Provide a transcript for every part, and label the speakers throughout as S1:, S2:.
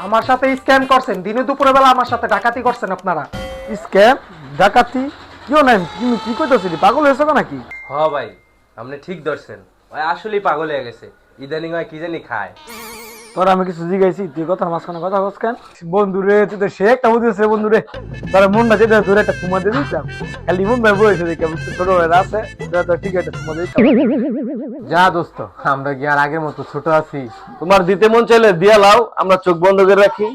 S1: আমার সাথে স্ক্যাম করছেন, দিনে দুপুরে বেলা আমার সাথে ডাকাতি করছেন আপনারা।
S2: স্ক্যাম ডাকাতি কিও নাই, তুমি কি কইতাছিস? পাগল হয়েছো নাকি?
S3: হ ভাই, আপনি ঠিক ধরছেন। ওই আসলেই পাগল হয়ে গেছে। ইদানিং হয় কি জানি খায়।
S2: তোর আমি কিছু জিগাইছি, তুই কথার মাঝখানে কথা বলছ কেন? বন্ধু রে, তুই তো সে একটা বুঝেছে বন্ধু রে। তার মনটা যেটা তোর একটা চুমা দিয়ে দিতাম, খালি মন ভাই বলেছে দেখে ছোট হয়ে আছে, তোরা তো ঠিক একটা চুমা দিতাম।
S4: যা দোস্ত, আমরা কি আর আগের মতো ছোট আছি?
S5: তোমার দিতে মন চাইলে দিয়া লাও, আমরা চোখ বন্ধ করে রাখি।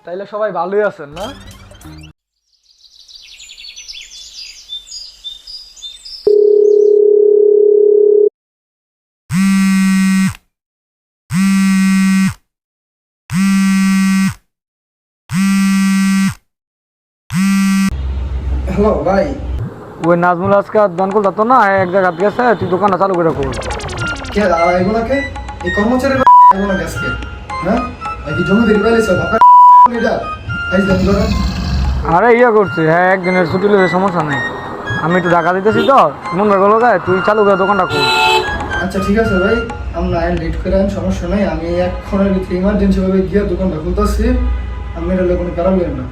S2: তাইলে সবাই ভালোই আছেন না?
S1: হ্যালো ভাই।
S2: ওই নাজমুল আজকে দান করতে তো না, এক জায়গা গেছে, তুই দোকানটা চালু করে কর।
S6: কে দাঁড়া এগুলোকে? এই কর্মচারী এগুলো গ্যাসকে, হ্যাঁ? কি জমি দিয়ে পাইলেছ আপনার লিডার এই যে ধরে
S2: আরে ইয়া করছি, হ্যাঁ একদিনের ছুটি লইলে সমস্যা নেই। আমি একটু টাকা দিতেছি তো, মন ভাই বলো গায়ে তুই চালু করে দোকানটা কর।
S6: আচ্ছা ঠিক আছে ভাই, আমরা লেট করে আন, সমস্যা নেই। আমি এক্ষণের ভিতরে ইমার্জেন্সি ভাবে গিয়ে দোকানটা খুলতেছি। আমি এটা কোনো কারণ নেই না।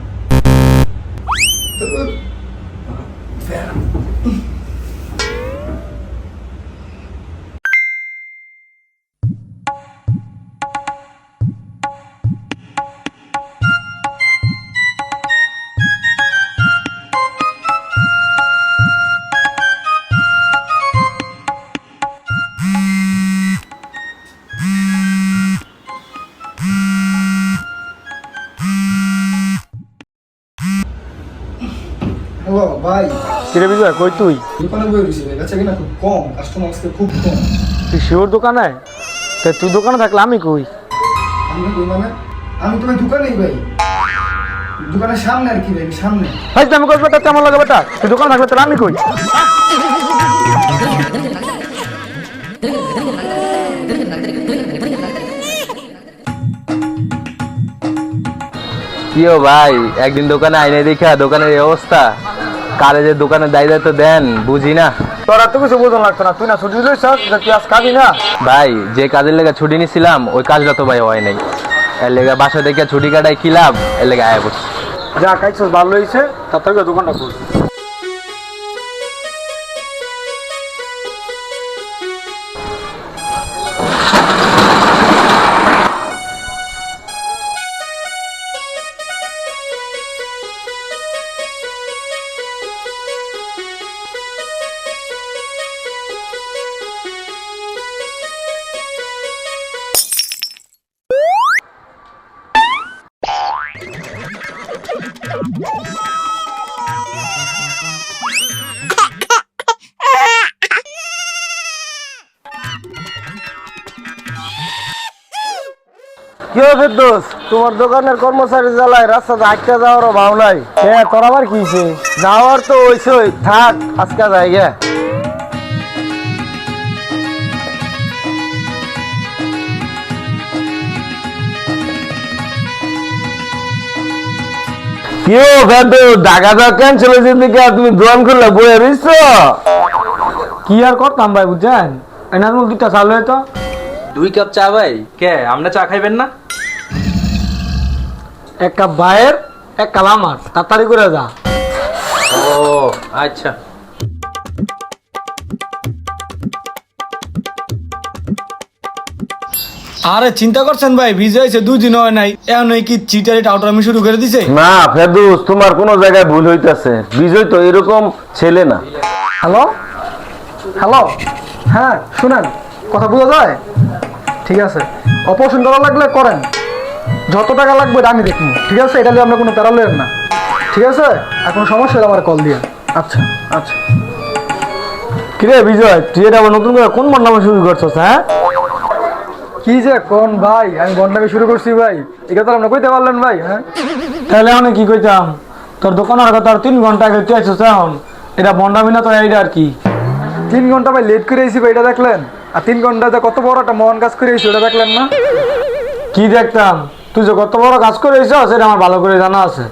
S6: হ্যালো ভাই,
S2: কিরে বিজয়, কই তুই?
S6: দোকানে বই রয়েছে, বেচা কিনা খুব কম, কাস্টমার আজকে খুব কম।
S2: তুই শিওর দোকানে? তাই তুই দোকানে থাকলে আমি কই?
S6: আমি কই মানে? আমি তোমার দোকানেই ভাই, দোকানের সামনে আর কি ভাই, সামনে।
S2: ভাই আমি কই বেটা, কেমন লাগে বেটা? তুই দোকানে থাকলে তাহলে আমি কই?
S3: কিও ভাই, একদিন দোকানে আইনে দেখা দোকানের এই অবস্থা, কারে যে দোকানে দায়িত্ব দেন বুঝি না।
S2: তোরা তো কিছু বোঝন লাগতো না, তুই না ছুটি লইছ, তুই আজ খাবি না?
S3: ভাই যে কাজের লেগে ছুটি নিছিলাম ওই কাজটা তো ভাই হয় নাই। এর লেগে বাসা থেকে ছুটি কাটাই কি লাভ, এর লেগে আয়া পড়ছি।
S2: যা খাইছস ভালো হয়েছে, তার থেকে দোকানটা কর।
S5: কি হবে দোষ, তোমার দোকানের কর্মচারী জ্বালায় রাস্তাতে আটকা যাওয়ারও ভাও নাই।
S2: হ্যাঁ তোর আবার কি হয়েছে?
S5: যাওয়ার তো হইছই, থাক আজকে জায়গা। কেউ কিন্তু ঢাকা যাওয়া ক্যান্সেল হয়েছে দিকে তুমি দোকান খুললে বয়ে রইছ।
S2: কি আর করতাম ভাই বুঝছেন, এই নাজমুল দুইটা চালু হইতো।
S3: 2 কাপ চা ভাই? কে আমরা চা খাইবেন না?
S2: এক কাপ ভাইয়ের, এক কাপ আমার, তাড়াতাড়ি করে যা।
S3: ও আচ্ছা।
S2: আরে চিন্তা করছেন ভাই, ভিজে হয়েছে 2 দিন হয় নাই, এখন কি চিটারি টাউটামি শুরু করে দিছে?
S5: না ফেরদৌস, তোমার কোনো জায়গায় ভুল হইতাছে। বিজয় তো এরকম ছেলে না।
S1: হ্যালো হ্যালো, হ্যাঁ শুনেন, কথা বোঝা যায়? ঠিক আছে, অপারেশন করা লাগলে করেন, যত টাকা লাগবে এটা আমি দেখবো, ঠিক আছে? এটা নিয়ে আমরা কোনো প্যারা লইয়েন না, ঠিক আছে? আর কোনো সমস্যা হলে আমার কল দিয়ে। আচ্ছা আচ্ছা।
S2: কিরে বিজয়, তুই এটা আবার নতুন করে কোন বন্ডামি শুরু করছস? হ্যাঁ
S1: কি যে কোন ভাই, আমি বন্ডামি শুরু করছি ভাই, এটা তো আপনি কইতে পারলেন ভাই? হ্যাঁ
S2: তাহলে আমি কি কইতাম, তোর দোকানের কথা 3 ঘন্টা আগে তুই আসছিস, এখন এটা বন্ডামি না তো এইটা আর কি?
S1: 3 ঘন্টা ভাই লেট করে এসেছি ভাই, এটা দেখলেন? আর 3 ঘন্টাতে কত বড় একটা মহান কাজ করে এসেছি, ওটা দেখলেন না?
S2: কি দেখতাম? তুই যে কত বড় কাজ করে এসেছ সেটা আমার ভালো করে জানা আছে।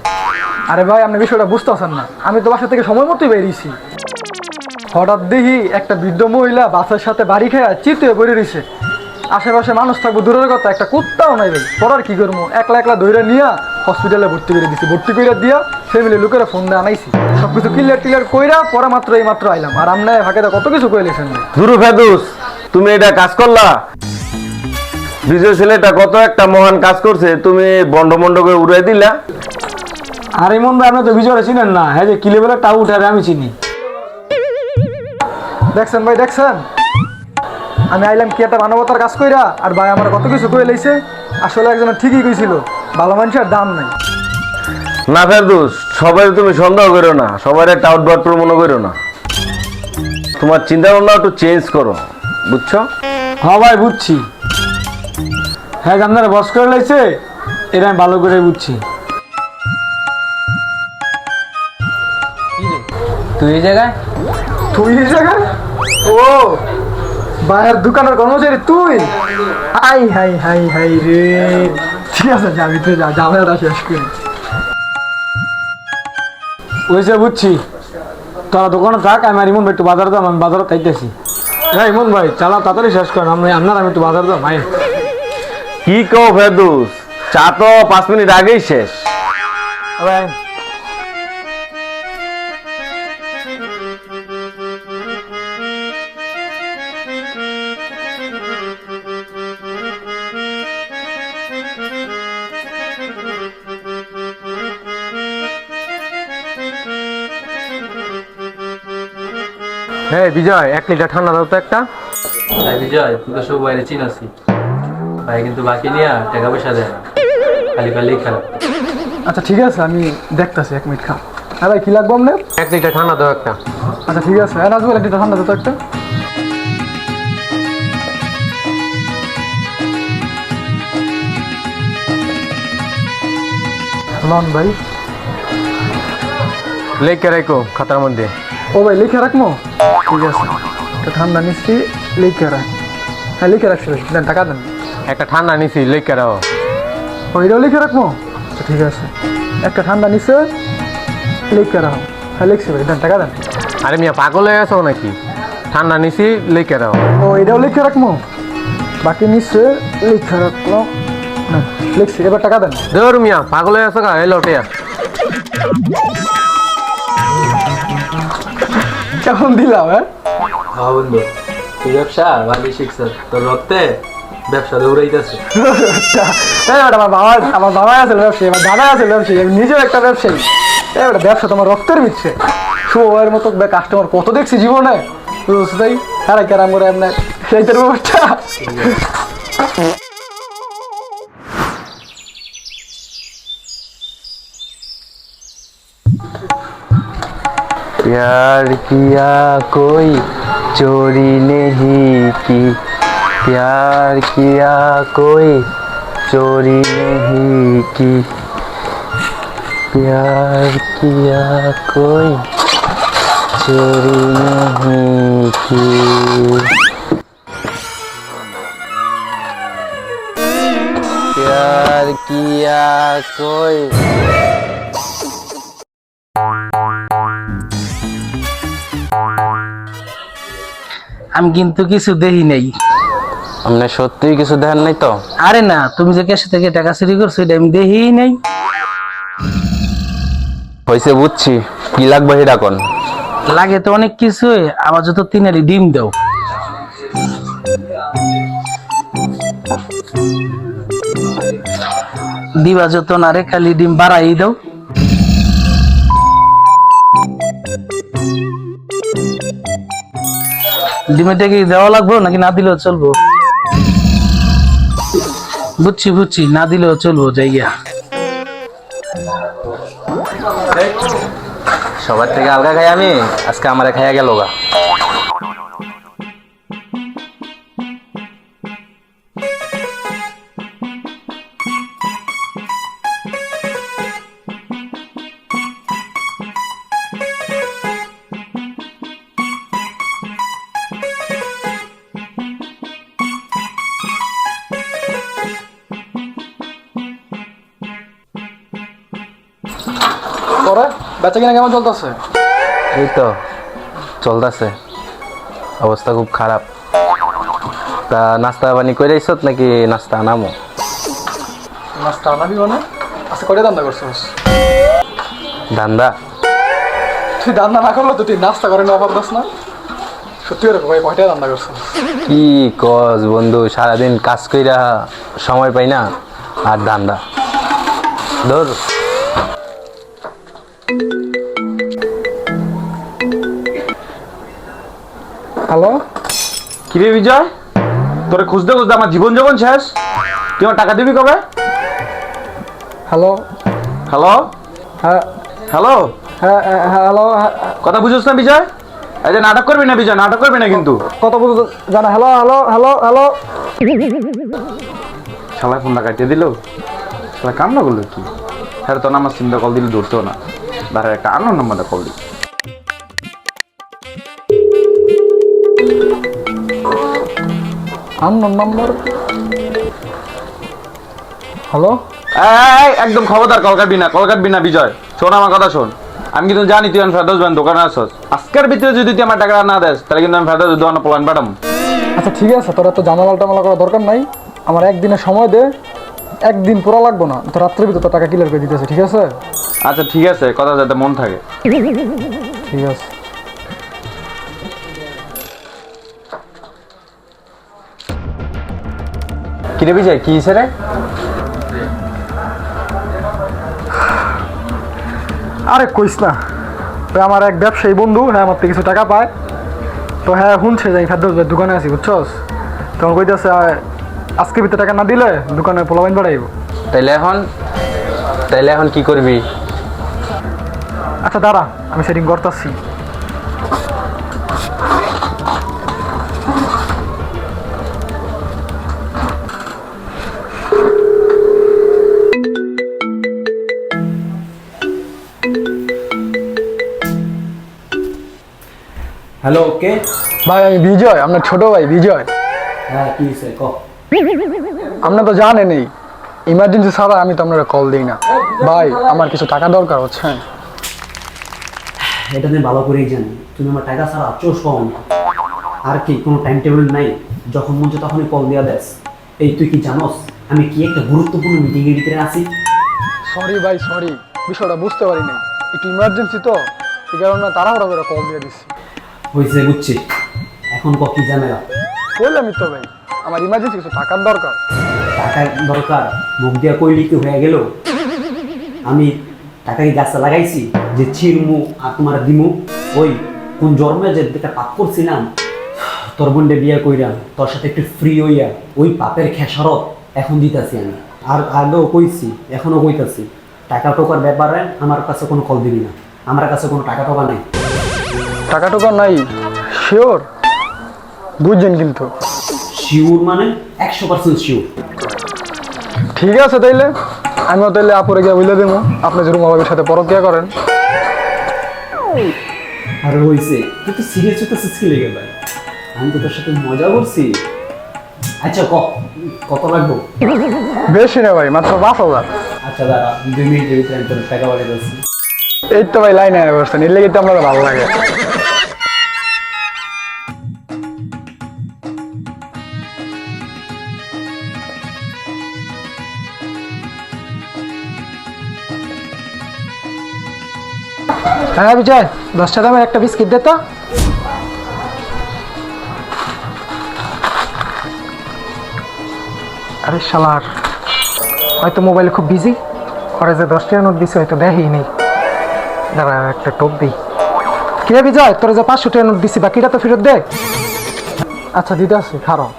S1: আরে ভাই আপনি বিষয়টা বুঝতেছেন না, আমি তো বাসা থেকে সময় মতোই বেরিয়েছি, হঠাৎ দেখি একটা বৃদ্ধ মহিলা বাসের সাথে বাড়ি খেয়ে চিত হয়ে পড়ে রয়েছে। আশেপাশে মানুষ থাকবো দূরের কথা, একটা কুত্তাও নাই ভাই। পড়ার কি করবো, একলা একলা ধইরা নিয়া হসপিটালে ভর্তি করে দিছি। ভর্তি করে দিয়া ফ্যামিলি লোকেরা ফোন দিয়ে আনাইছি, সবকিছু ক্লিয়ার কইরা পরে মাত্র এই মাত্র আইলাম। আর আমনে ফাঁকে কত কিছু কইলেছেন ভাই।
S5: দুরু ফেদুস, তুমি এটা কাজ করলা? বিজয় ছেলেটা কত একটা মহান কাজ করছে, তুমি বন্ড বন্ড করে উড়াই দিলা।
S2: আর ইমন ভাই আপনি তো বিজয় চিনেন না, হ্যাঁ যে কি লেভেলের টাউ উঠাবে আমি চিনি।
S1: দেখছেন ভাই, দেখছেন আমি আইলাম কি একটা মানবতার কাজ কইরা, আর ভাই আমার কত কিছু কই লাইছে। আসলে একজন ঠিকই কইছিল, ভালো মানুষের দাম নাই।
S5: না ফেরদৌস, সবাই তুমি সন্দেহ করো না, সবাই টাউট বাট মনে করো না। তোমার চিন্তা ভাবনা একটু চেঞ্জ করো, বুঝছো?
S2: হ্যাঁ ভাই বুঝছি, হ্যাঁ যে আপনারা বস করে লাইছে এটা আমি ভালো করে বুঝছি।
S3: তুই এই জায়গায়?
S1: তুই এই জায়গায়? ও ভাইয়ের দোকানের কর্মচারী তুই? হাই হাই হাই হাই রে, ঠিক আছে যা ভিতরে যা, ঝামেলাটা শেষ করি।
S2: ওইসে বুঝছি, তোরা দোকানে থাক, আমি আর ইমন ভাই একটু বাজার দাম, আমি বাজারে খাইতেছি। হ্যাঁ ইমন ভাই চালা তাড়াতাড়ি শেষ করেন, আপনার আমি একটু বাজার দাম ভাই।
S5: কি কো ফেরদৌস, চা তো 5 মিনিট আগেই শেষ।
S2: ভাই
S4: হ্যাঁ বিজয়, 1 লিটার ঠান্ডা দাও তো একটা।
S3: ভাই বিজয়, তুই তো সব বাইরে চিনাসি ভাই, কিন্তু বাকি নিয়ে টাকা পয়সা দেয় না, খালি খালি খারাপ।
S1: আচ্ছা ঠিক আছে, আমি দেখতাছি, 1 মিনিট খা। হ্যাঁ ভাই কি লাগবে আপনার?
S4: 1 লিটার ঠান্ডা দাও একটা।
S1: আচ্ছা ঠিক আছে, হ্যাঁ রাজু একটা ঠান্ডা দিত একটা। লন ভাই।
S4: লেখকে রাখো খাতার মধ্যে।
S1: ও ভাই লিখে রাখবো, ঠিক আছে। একটা ঠান্ডা মিষ্টি লিখে রাখ। হ্যাঁ লিখে রাখছি ভাই, দেন টাকা দেন।
S4: একটা ঠান্ডা নিছি, লেখকে রাখো।
S1: ওইটাও লিখে রাখবো, আচ্ছা ঠিক আছে। একটা ঠান্ডা নিচে লিখে রাখো। হ্যাঁ লিখছি ভাই, দেন টাকা দেন।
S4: আরে মিয়া পাগল হয়ে গেছো নাকি? ঠান্ডা নিছি, লেখকে রাখো।
S1: ও এটাও লিখে রাখবো, বাকি নিচে লিখে রাখলো। না লিখছি, এবার টাকা দেন।
S4: দেওর মিয়া পাগল হয়ে গেছো গা, এলো টিয়া।
S1: কেমন দিলাম? হ্যাঁ
S3: হ্যাঁ বন্ধু, তুই ব্যবসা ভালোই শিখছ, তোর রক্তে ব্যবসা দৌড়াইতেছে।
S1: আচ্ছা, আমার বাবা আছে ব্যবসায়ী, আমার দাদা আছে ব্যবসায়ী, আমি নিজেও একটা ব্যবসায়ী। এবার ব্যবসা তোমার রক্তের মিচ্ছে। শুভের মতো কাস্টমার কত দেখছি জীবনে, বুঝতেই তারা কেরাম করে আপনার সেইটার ব্যবস্থা।
S3: प्यार किया कोई चोरी नहीं की, प्यार किया कोई चोरी नहीं की, प्यार किया कोई चोरी नहीं की। प्यार किया कोई।
S7: আমি কিন্তু কিছু দেখি নাই।
S3: আপনি সত্যিই কিছু দেখেন নাই তো?
S7: আরে না, তুমি যে ক্যাশে থেকে টাকা চুরি করছো এটা আমি দেখি নাই।
S3: হয়েছে বুঝছি, কি লাগবে সেটা কোন?
S7: লাগে তো অনেক কিছু, আবার যত তিনারি ডিম দাও। দিবা যত না রে, খালি ডিম বাড়াই দাও। ডিমেটা কি দেওয়া লাগবো নাকি না দিলেও চলবো? বুঝছি বুঝছি, না দিলেও চলবো জায়গা।
S3: সবার থেকে আলগা খাই আমি, আজকে আমারে খাইয়া গেল গা।
S1: পরে বেচা কিনা কেমন চলতেছে?
S3: এই তো চলতেছে, অবস্থা খুব খারাপ। তা নাস্তা পানি করে আইছত নাকি নাস্তা নামো?
S1: নাস্তা আনাবি মানে? আচ্ছা কয়টা দান্দা করছিস?
S3: ধান্দা?
S1: তুই দান্দা না করলে তো তুই নাস্তা করে নেওয়া পারতাস না? সত্যি করে ভাই কয়টা দান্দা করছিস?
S3: কি কস বন্ধু, সারাদিন কাজ কইরা সময় পাই না আর ধান্দা ধর।
S1: হ্যালো,
S2: কিরে বিজয়, তোরে খুঁজতে খুঁজতে আমার জীবন যখন শেষ। তুই আমার টাকা দিবি কবে?
S1: হ্যালো,
S2: হ্যালো
S1: হ্যাঁ
S2: হ্যালো,
S1: হ্যাঁ হ্যালো,
S2: কথা বুঝোস না বিজয়? এই যে নাটক করবি না বিজয়, নাটক করবি না কিন্তু।
S1: কত বুঝো জানা? Hello hello hello hello.
S2: শালা ফোনটা কাটিয়ে দিল, শালা কাম না করলো কি? হ্যাঁ তো আমার সিমটা কল দিলে ধরতো না, দাঁড়া একটা আন্ন নাম্বারটা কল দিই।
S1: Unknown number. হ্যালো,
S2: এই একদম খবরদার কল কাটবি না বিজয়। শোন আমার কথা শোন, আমি কিন্তু জানি তুই ফেরদৌস ভাই দোকানে আসছ। আজকের ভিতরে যদি তুই আমার টাকা না দেস তাহলে কিন্তু আমি ফেরদৌস দোকানে প্ল্যান পাঠাম।
S1: আচ্ছা ঠিক আছে, তোর এত জামালা টামালা করার দরকার নাই। আমার একদিনের সময় দে, একদিন পুরো লাগবো না, তো রাত্রের ভিতর তোর টাকা ক্লিয়ার করে দিতেছে, ঠিক আছে?
S2: আচ্ছা ঠিক আছে, কথা যাতে মন থাকে।
S1: ঠিক আছে।
S3: কিরে বিজয়, কি হয়েছে রে?
S1: আরে কইস না, ওই আমার এক ব্যবসায়ী বন্ধু, হ্যাঁ আমার থেকে কিছু টাকা পায়, তো হ্যাঁ শুনছে যে ফেরদৌস ভাই দোকানে আছি, বুঝছস? তখন কইতেছে আজকে ভিতরে টাকা না দিলে দোকানে পোলাবাইন বাড়াইব।
S3: তাইলে এখন কি করবি?
S1: আচ্ছা দাঁড়া, আমি সেটিং করতেছি।
S8: হ্যালো, ওকে।
S1: ভাই আমি বিজয়, আপনার ছোট ভাই বিজয়।
S8: হ্যাঁ কি হয়েছে ক।
S1: আপনার তো জানেনই, ইমার্জেন্সি ছাড়া আমি তো আপনারা কল দিই না। ভাই আমার কিছু টাকা দরকার হচ্ছে।
S8: এটা তুমি ভালো করেই জানি, তুমি আমার টাকা ছাড়া চোষ পাও না। আর কি কোনো টাইম টেবিল নাই? যখন মন চায় তখনই কল দেওয়া দেস। এই তুই কি জানোস আমি কি একটা গুরুত্বপূর্ণ মিটিংয়ের ভিতরে আছি?
S1: সরি ভাই সরি, বিষয়টা বুঝতে পারি নাই, একটু ইমার্জেন্সি তো, এই কারণে তাড়াহুড়া করে কল দিয়ে দিচ্ছি।
S8: হয়েছে বুঝছি, এখন ক কি ঝামেলা?
S1: বললামই তো ভাই, আমার ইমার্জেন্সি কিছু টাকার দরকার।
S8: টাকা দরকার মুখ দিয়া কইলি কি হয়ে গেল? আমি টাকা কি গাছে লাগাইছি যে ছিড়মু আর তোমার দিমু? ওই কোন জন্মে যে একটা পাপ করছিলাম, তোর বোনকে বিয়ে কইরাম, তোর সাথে একটু ফ্রি হইয়া ওই পাপের খেসারত এখন দিতেছি আমি। আর আগেও কইছি, এখনো কইতাছি, টাকা টোকার ব্যাপারে আমার কাছে কোনো কল দিবি না। আমার কাছে কোনো টাকা টোকা নাই।
S1: টাকা টোকা নাই? শিওর? বুঝছেন কিন্তু?
S8: শিওর মানে 100% শিওর।
S1: ঠিক আছে তাইলে, আমিও তাইলে আপুরে গিয়ে বলে দেবো আপনি যে রুমা ভাবির সাথে পরকিয়া করেন।
S8: আর হইছে কিন্তু সিরিয়াস হইতেছিস কি লেগে ভাই? আমি তো তোর সাথে মজা করছি। আচ্ছা কত লাগবো?
S1: বেশি না ভাই, মাত্র 5,000।
S8: আচ্ছা দাঁড়া, 2 মিনিটের ভিতরে আমি তোর টাকা পাঠিয়ে দিচ্ছি।
S1: এই তো ভাই লাইনে বসছেন, এর লেগে তো আপনার ভালো লাগে। হ্যাঁ বিজয়, 10 দামের একটা বিস্কিট দে তো। আরে শালার, হয়তো মোবাইলে খুব বিজি, ঘরে যে 10 টাকা নোট দিছে হয়তো দেখেই নেই। দাঁড়া একটা টোপ দিই। কিরে বিজয়, তোর যে 500 টাকা নোট দিছি বাকিটা তো ফেরত দে। আচ্ছা দিতে আসি, খারাপ।